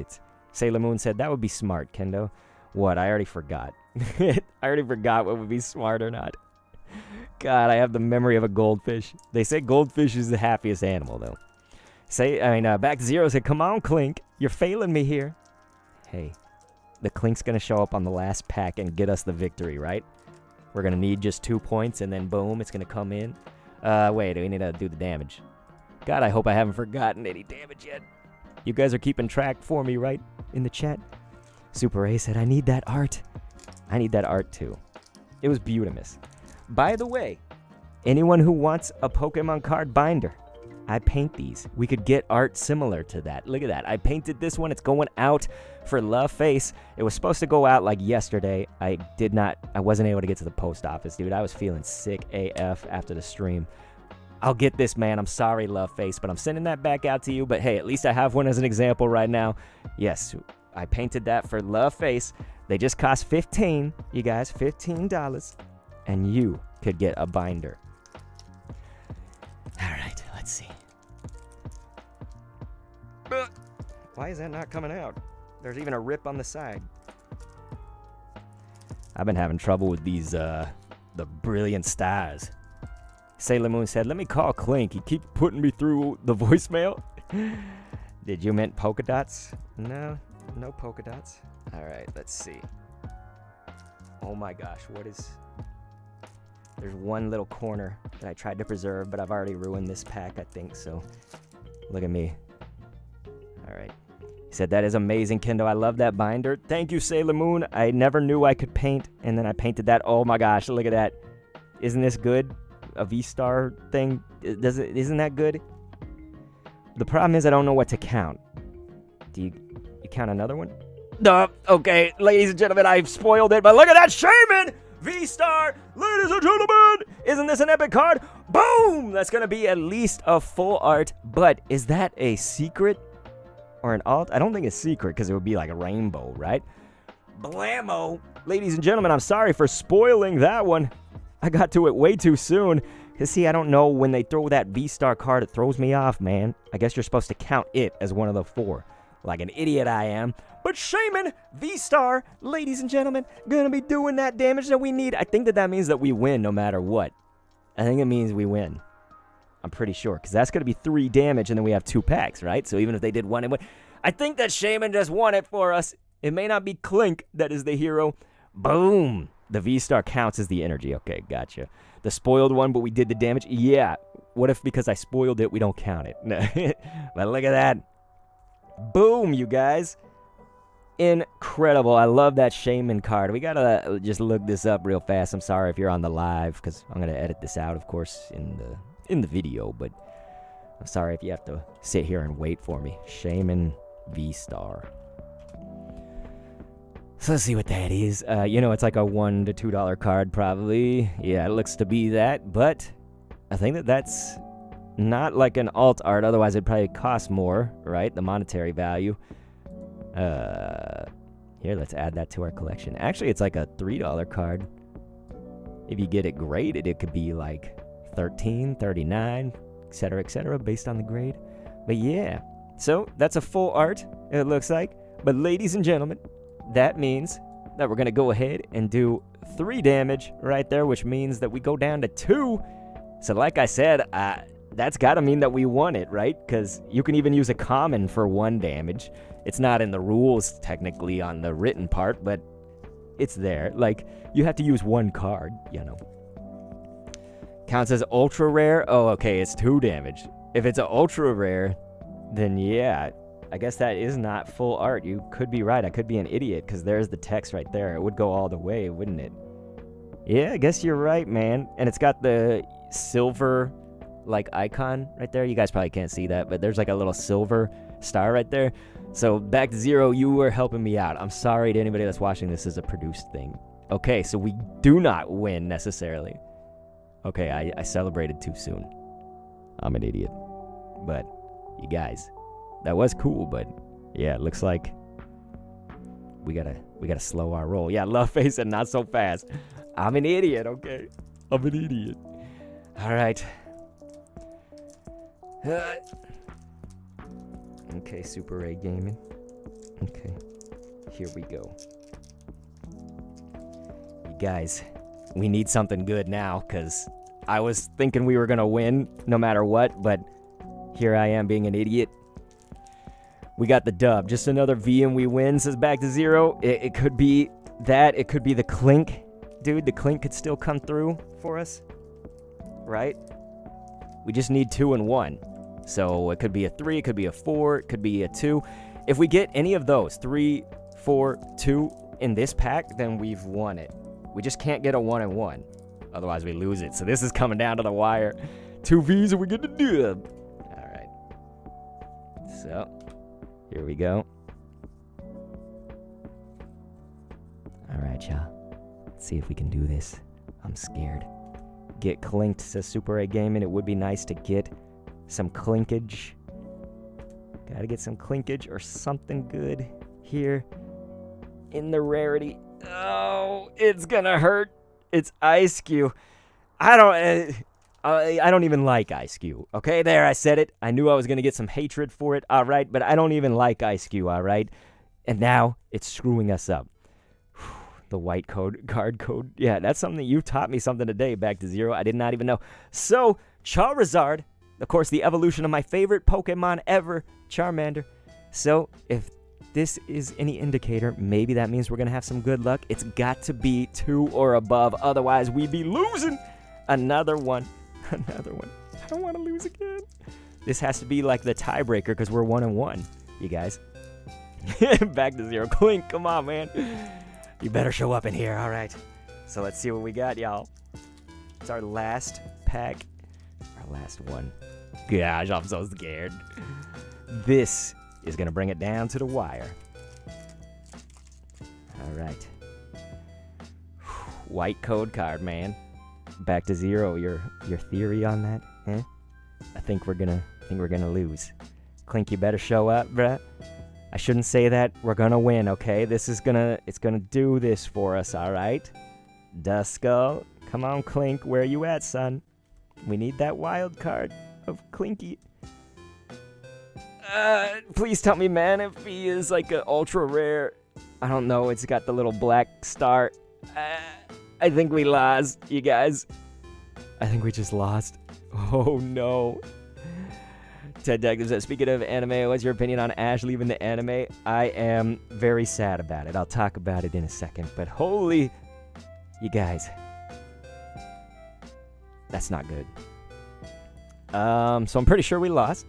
Sailor Moon said, that would be smart, Kendo. What? I already forgot. I already forgot what would be smart or not. God, I have the memory of a goldfish. They say goldfish is the happiest animal, though. Back to Zero said, come on, Clink. You're failing me here. Hey, the Clink's going to show up on the last pack and get us the victory, right? We're going to need just 2 points, and then boom, it's going to come in. Wait, we need to do the damage. God, I hope I haven't forgotten any damage yet. You guys are keeping track for me, right? In the chat. Super A said, I need that art. I need that art, too. It was Beautimus. By the way, anyone who wants a Pokemon card binder, I paint these. We could get art similar to that. Look at that. I painted this one. It's going out for Love Face. It was supposed to go out like yesterday. I wasn't able to get to the post office, dude. I was feeling sick AF after the stream. I'll get this, man. I'm sorry, Love Face, but I'm sending that back out to you. But hey, at least I have one as an example right now. Yes, I painted that for Love Face. They just cost $15, you guys, $15. And you could get a binder. All right, let's see. Why is that not coming out? There's even a rip on the side. I've been having trouble with these, the brilliant stars. Sailor Moon said, let me call Clink. He keep putting me through the voicemail. Did you meant polka dots? No, no polka dots. All right, let's see. Oh my gosh, what is... There's one little corner that I tried to preserve, but I've already ruined this pack, I think, so look at me. All right. He said, that is amazing, Kendo. I love that binder. Thank you, Sailor Moon. I never knew I could paint, and then I painted that. Oh my gosh, look at that. Isn't this good? A V-Star thing? Isn't that good? The problem is I don't know what to count. Do you count another one? No. Okay, ladies and gentlemen, I've spoiled it, but look at that Shaman! V-Star, ladies and gentlemen, isn't this an epic card? Boom! That's going to be at least a full art, but is that a secret or an alt? I don't think it's secret because it would be like a rainbow, right? Blammo! Ladies and gentlemen, I'm sorry for spoiling that one. I got to it way too soon. Because see, I don't know, when they throw that V-Star card, it throws me off, man. I guess you're supposed to count it as one of the 4. like an idiot I am. But Shaman V-Star, ladies and gentlemen, gonna be doing that damage that we need. I think that means that we win no matter what. I think it means we win. I'm pretty sure, because that's gonna be 3 damage, and then we have 2 packs, right? So even if they did 1 and 1, I think that Shaman just won it for us. It may not be Clink that is the hero. Boom! The V-Star counts as the energy. Okay, gotcha. The spoiled one, but we did the damage? Yeah. What if because I spoiled it, we don't count it? But look at that. Boom, you guys. Incredible. I love that Shaman card. We gotta just look this up real fast. I'm sorry if you're on the live, because I'm gonna edit this out, of course, in the video, but I'm sorry if you have to sit here and wait for me. Shaman V-Star. So let's see what that is. It's like a $1 to $2 card, probably. Yeah, it looks to be that, but I think that's not like an alt art. Otherwise, it'd probably cost more, right? The monetary value. Here, let's add that to our collection. Actually, it's like a $3 card. If you get it graded, it could be like 13, 39, etc., based on the grade. But yeah, so that's a full art, it looks like. But ladies and gentlemen, that means that we're going to go ahead and do 3 damage right there, which means that we go down to 2. So like I said, that's got to mean that we won it, right? Because you can even use a common for 1 damage. It's not in the rules, technically, on the written part, but it's there. Like, you have to use 1 card, Counts as ultra rare? Oh, okay, it's 2 damage. If it's an ultra rare, then yeah, I guess that is not full art. You could be right. I could be an idiot, because there's the text right there. It would go all the way, wouldn't it? Yeah, I guess you're right, man. And it's got the silver, like, icon right there. You guys probably can't see that, but there's like a little silver star right there. So back to zero, you were helping me out. I'm sorry to anybody that's watching this as a produced thing. Okay, so we do not win necessarily. Okay, I celebrated too soon. I'm an idiot. But you guys, that was cool, but yeah, it looks like we gotta slow our roll. Yeah, Love Face and not so fast. I'm an idiot, okay? I'm an idiot. All right. Okay, Super A Gaming. Okay, here we go. You guys, we need something good now, because I was thinking we were going to win no matter what, but here I am being an idiot. We got the dub. Just another V and we win, says back to zero. It could be that. It could be the Clink. Dude, the Clink could still come through for us, right? We just need 2 and 1. So it could be a 3, it could be a 4, it could be a 2. If we get any of those, 3, 4, 2 in this pack, then we've won it. We just can't get a 1 and 1. Otherwise, we lose it. So this is coming down to the wire. 2 Vs and we get the dub. All right. So here we go. All right, y'all. Let's see if we can do this. I'm scared. Get clinked, says Super A Gaming. It would be nice to get some clinkage. Gotta get some clinkage or something good here in the rarity. Oh, it's gonna hurt. It's Ice Cube. I don't even like Ice Cube. Okay, there, I said it. I knew I was gonna get some hatred for it. All right, but I don't even like Ice Cube. All right, and now it's screwing us up. The white card code. Yeah, that's something you taught me something today. Back to zero. I did not even know. So Charizard. Of course, the evolution of my favorite Pokemon ever, Charmander. So, if this is any indicator, maybe that means we're going to have some good luck. It's got to be 2 or above. Otherwise, we'd be losing. Another one. Another one. I don't want to lose again. This has to be like the tiebreaker because we're 1 and 1, you guys. Back to zero. Clink, come on, man. You better show up in here. All right. So, let's see what we got, y'all. It's our last pack. Our last one. Gosh, I'm so scared. This is going to bring it down to the wire. All right. White code card, man. Back to zero. Your theory on that? Eh? I think we're gonna lose. Clink, you better show up, bruh. I shouldn't say that. We're gonna win, okay? It's gonna do this for us, all right? Duskull, come on, Clink. Where you at, son? We need that wild card of Clinky. Please tell me Manaphy is like an ultra rare. I don't know. It's got the little black star. I think we lost, you guys. I think we just lost. Oh, no. Ted Detective says, speaking of anime, what's your opinion on Ash leaving the anime? I am very sad about it. I'll talk about it in a second. But holy, you guys. That's not good. So I'm pretty sure we lost.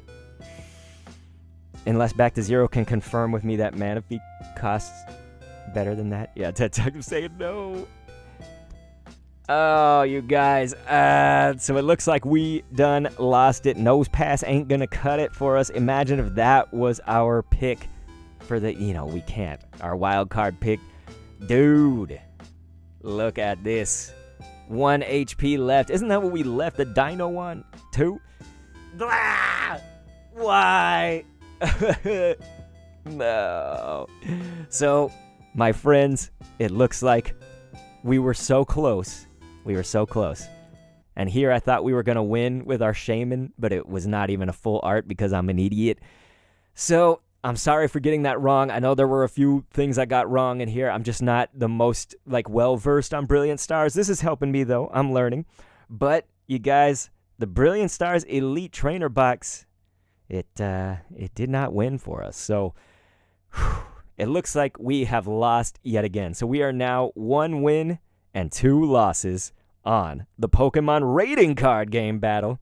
Unless Back to Zero can confirm with me that Manaphy costs better than that. Yeah, Ted Detective saying no. Oh, you guys. So it looks like we done lost it. Nose Pass ain't gonna cut it for us. Imagine if that was our pick for the, we can't. Our wild card pick. Dude, look at this. 1 HP left. Isn't that what we left the Deino one? 2? Blah! Why? No. So, my friends, it looks like we were so close. We were so close. And here I thought we were going to win with our shaman, but it was not even a full art because I'm an idiot. So, I'm sorry for getting that wrong. I know there were a few things I got wrong in here. I'm just not the most, well-versed on Brilliant Stars. This is helping me, though. I'm learning. But, you guys, the Brilliant Stars Elite Trainer Box, it did not win for us. So, it looks like we have lost yet again. So, we are now 1 win and 2 losses on the Pokemon Raiding Card Game Battle.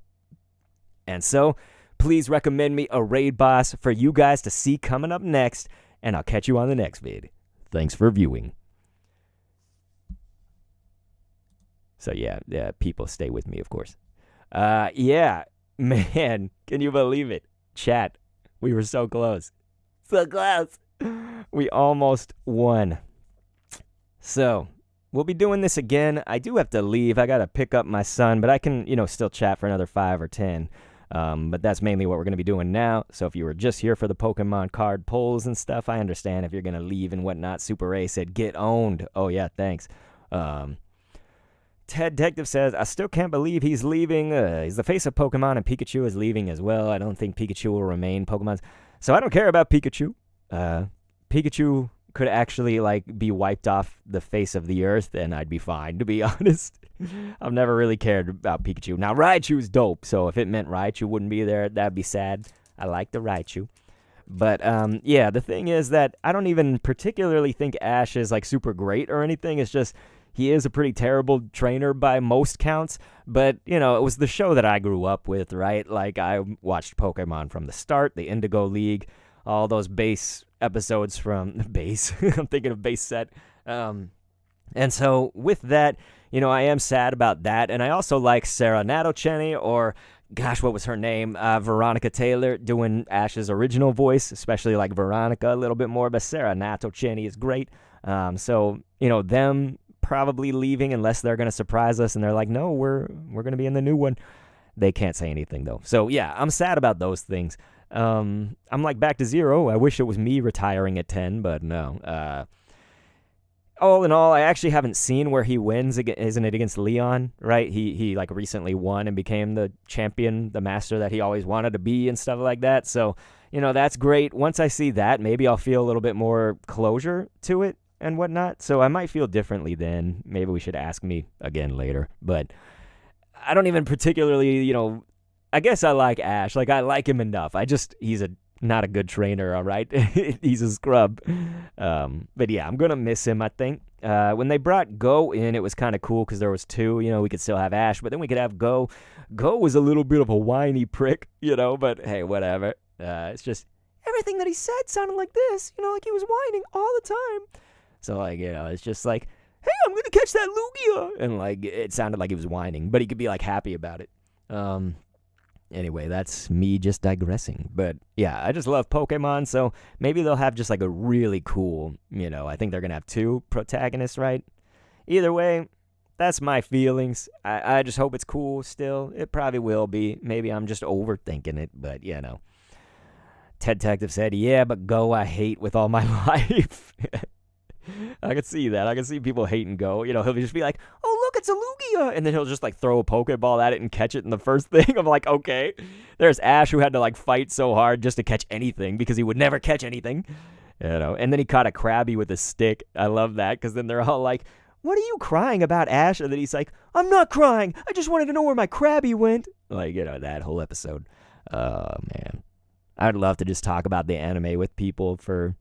And so, please recommend me a raid boss for you guys to see coming up next, and I'll catch you on the next vid. Thanks for viewing. So yeah, people stay with me, of course. Yeah, man, can you believe it? Chat, we were so close. So close. We almost won. So, we'll be doing this again. I do have to leave. I got to pick up my son, but I can, still chat for another 5 or 10. But that's mainly what we're going to be doing now. So if you were just here for the Pokemon card pulls and stuff, I understand if you're going to leave and whatnot. Super A said, get owned. Oh, yeah, thanks. Ted Detective says, I still can't believe he's leaving. He's the face of Pokemon, and Pikachu is leaving as well. I don't think Pikachu will remain Pokemon. So I don't care about Pikachu. Pikachu could actually, be wiped off the face of the earth, and I'd be fine, to be honest. I've never really cared about Pikachu. Now, Raichu's dope, so if it meant Raichu wouldn't be there, that'd be sad. I like the Raichu. But, yeah, the thing is that I don't even particularly think Ash is, super great or anything. It's just he is a pretty terrible trainer by most counts. But, it was the show that I grew up with, right? I watched Pokemon from the start, the Indigo League, all those base episodes from base. I'm thinking of base set. And so with that, I am sad about that. And I also like Sarah Natochenny, or gosh, what was her name? Veronica Taylor doing Ash's original voice, especially Veronica a little bit more. But Sarah Natochenny is great. So, them probably leaving unless they're going to surprise us. And they're like, no, we're going to be in the new one. They can't say anything, though. So, yeah, I'm sad about those things. I'm Back to Zero. I wish it was me retiring at 10, but no. All in all, I actually haven't seen where he wins. Isn't it against Leon, right? He recently won and became the champion, the master that he always wanted to be and stuff like that. So, that's great. Once I see that, maybe I'll feel a little bit more closure to it and whatnot. So I might feel differently then. Maybe we should ask me again later. But I don't even particularly, I guess I like Ash. I like him enough. He's not a good trainer, all right? He's a scrub. But yeah, I'm going to miss him, I think. When they brought Go in, it was kind of cool because there was 2. We could still have Ash, but then we could have Go. Go was a little bit of a whiny prick, but hey, whatever. It's just everything that he said sounded like this, like he was whining all the time. So, it's just hey, I'm going to catch that Lugia. And, it sounded like he was whining, but he could be, happy about it. Anyway, that's me just digressing. But, yeah, I just love Pokemon, so maybe they'll have just, a really cool, I think they're going to have 2 protagonists, right? Either way, that's my feelings. I just hope it's cool still. It probably will be. Maybe I'm just overthinking it, but, Ted Detective said, yeah, but Go I hate with all my life. I could see that. I could see people hating Go. He'll just be like, oh, look look, it's a Lugia. And then he'll just like throw a Pokeball at it and catch it in the first thing. I'm like, okay. There's Ash, who had to like fight so hard just to catch anything because he would never catch anything. And then he caught a Krabby with a stick. I love that, because then they're all like, what are you crying about, Ash? And then he's like, I'm not crying. I just wanted to know where my Krabby went. Like, that whole episode. Oh, man. I'd love to just talk about the anime with people for,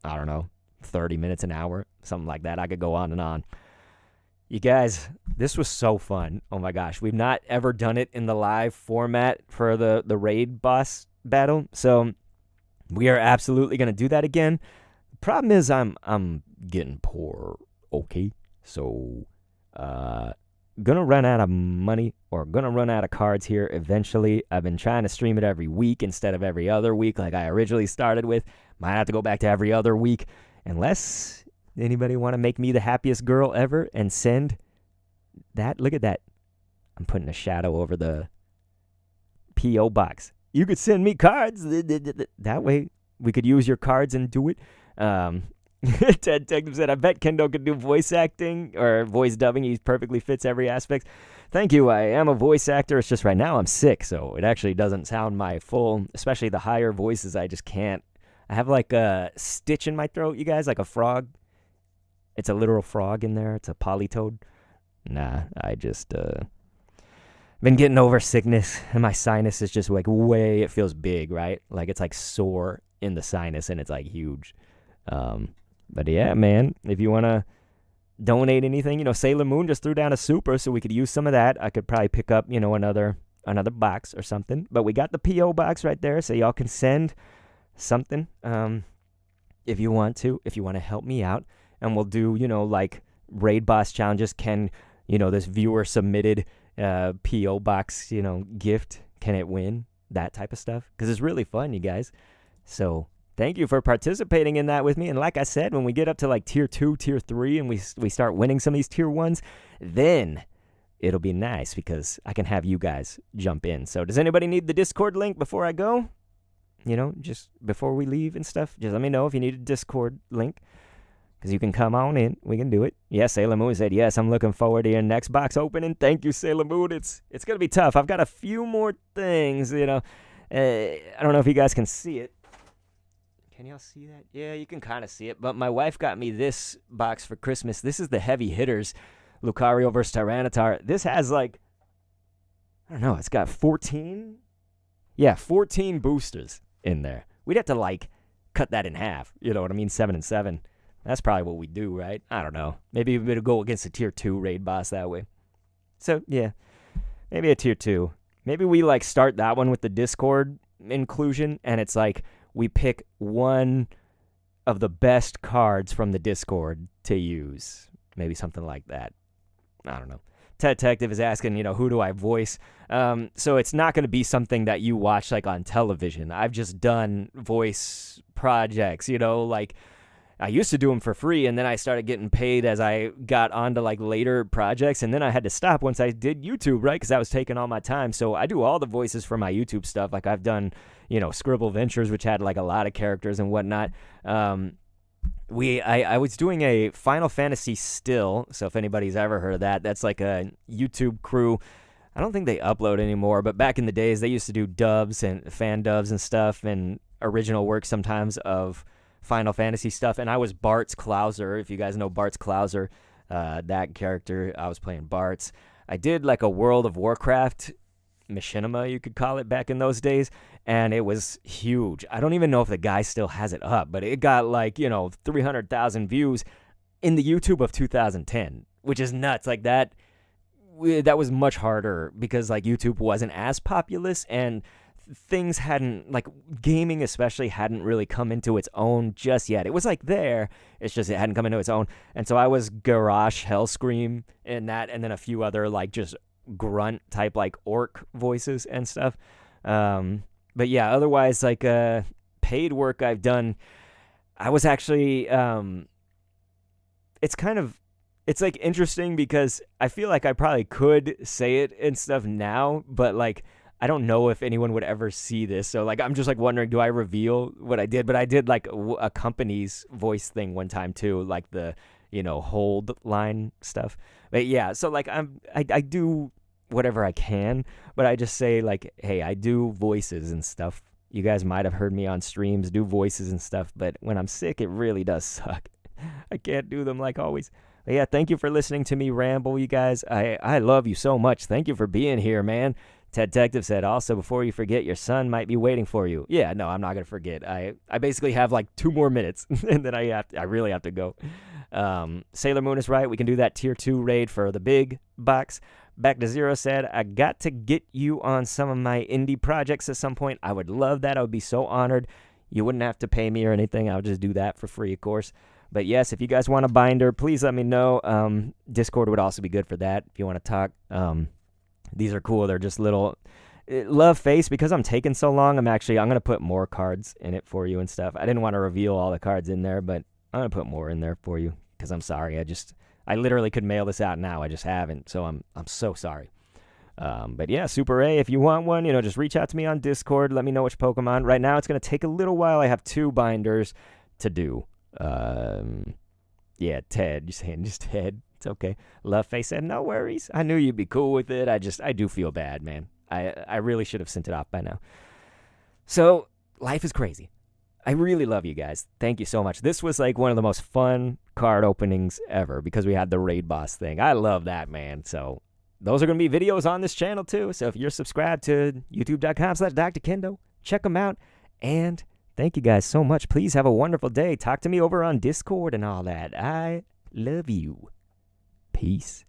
I don't know, 30 minutes, an hour, something like that. I could go on and on. You guys, this was so fun. Oh, my gosh. We've not ever done it in the live format for the raid boss battle. So we are absolutely going to do that again. The problem is I'm getting poor, okay? So, gonna run out of money, or gonna run out of cards here eventually. I've been trying to stream it every week instead of every other week like I originally started with. Might have to go back to every other week, unless anybody want to make me the happiest girl ever and send that. Look at that. I'm putting a shadow over the P.O. box. You could send me cards. That way we could use your cards and do it. Ted Detective said, I bet Kendo could do voice acting or voice dubbing. He perfectly fits every aspect. Thank you. I am a voice actor. It's just right now I'm sick, so it actually doesn't sound my full, especially the higher voices. I just can't. I have like a stitch in my throat, you guys, like a frog. It's a literal frog in there. It's a polytoad. Nah, I just been getting over sickness, and my sinus is just like it feels big, right? Like it's like sore in the sinus, and it's like huge. But yeah, man, if you want to donate anything, Sailor Moon just threw down a super, so we could use some of that. I could probably pick up, another box or something. But we got the P.O. box right there, so y'all can send something if you want to help me out. And we'll do, like raid boss challenges. Can, this viewer submitted P.O. box, gift, can it win? That type of stuff. Because it's really fun, you guys. So thank you for participating in that with me. And like I said, when we get up to like tier 2, tier 3, and we start winning some of these tier 1s, then it'll be nice because I can have you guys jump in. So does anybody need the Discord link before I go? Just before we leave and stuff, just let me know if you need a Discord link, because you can come on in. We can do it. Yes, Sailor Moon said, yes, I'm looking forward to your next box opening. Thank you, Sailor Moon. It's going to be tough. I've got a few more things, I don't know if you guys can see it. Can y'all see that? Yeah, you can kind of see it. But my wife got me this box for Christmas. This is the heavy hitters, Lucario versus Tyranitar. This has like, I don't know, it's got 14 boosters in there. We'd have to like cut that in half. You know what I mean? 7 and 7. That's probably what we do, right? I don't know. Maybe we'd go against a tier 2 raid boss that way. So yeah, maybe a tier 2. Maybe we like start that one with the Discord inclusion, and it's like we pick one of the best cards from the Discord to use. Maybe something like that. I don't know. Ted Detective is asking, who do I voice? So it's not going to be something that you watch like on television. I've just done voice projects, like I used to do them for free, and then I started getting paid as I got onto like later projects, and then I had to stop once I did YouTube, right? Because that was taking all my time. So I do all the voices for my YouTube stuff. Like I've done, Scribble Ventures, which had like a lot of characters and whatnot. I was doing a Final Fantasy still, so if anybody's ever heard of that, that's like a YouTube crew. I don't think they upload anymore, but back in the days, they used to do dubs and fan dubs and stuff, and original work sometimes of Final Fantasy stuff. And I was Bart's Clouser. If you guys know Bart's Clouser, that character, I was playing Bart's. I did like a World of Warcraft machinima, you could call it, back in those days, and it was huge. I don't even know if the guy still has it up, but it got like 300,000 views in the YouTube of 2010, which is nuts. Like that was much harder because like YouTube wasn't as populous, and things hadn't, like gaming especially, hadn't really come into its own just yet. It was like there, it's just it hadn't come into its own. And so I was Garrosh Hellscream in that, and then a few other like just grunt type like orc voices and stuff. But yeah, otherwise like paid work I've done, I was actually it's like interesting because I feel like I probably could say it and stuff now, but like I don't know if anyone would ever see this. So like I'm just like wondering, do I reveal what I did? But I did like a company's voice thing one time too, like the hold line stuff. But yeah, so like I do whatever I can, but I just say like, hey, I do voices and stuff. You guys might have heard me on streams do voices and stuff, but when I'm sick, it really does suck. I can't do them like always. But yeah, thank you for listening to me ramble, you guys. I love you so much. Thank you for being here, man. Ted Detective said, also, before you forget, your son might be waiting for you. Yeah, no, I'm not going to forget. I basically have like 2 more minutes, and then I really have to go. Sailor Moon is right. We can do that tier 2 raid for the big box. Back to Zero said, I got to get you on some of my indie projects at some point. I would love that. I would be so honored. You wouldn't have to pay me or anything. I would just do that for free, of course. But yes, if you guys want a binder, please let me know. Discord would also be good for that if you want to talk. These are cool. They're just little love face. Because I'm taking so long, I'm going to put more cards in it for you and stuff. I didn't want to reveal all the cards in there, but I'm going to put more in there for you because I'm sorry. I literally could mail this out now. I just haven't. So I'm so sorry. But yeah, Super A, if you want one, just reach out to me on Discord. Let me know which Pokemon. Right now, it's going to take a little while. I have 2 binders to do. Yeah, Ted. You're saying just Ted. It's okay. Loveface said, no worries. I knew you'd be cool with it. I do feel bad, man. I really should have sent it off by now. So, life is crazy. I really love you guys. Thank you so much. This was like one of the most fun card openings ever because we had the raid boss thing. I love that, man. So, those are going to be videos on this channel too. So, if you're subscribed to youtube.com/Dr.Kendo, check them out. And thank you guys so much. Please have a wonderful day. Talk to me over on Discord and all that. I love you. Peace.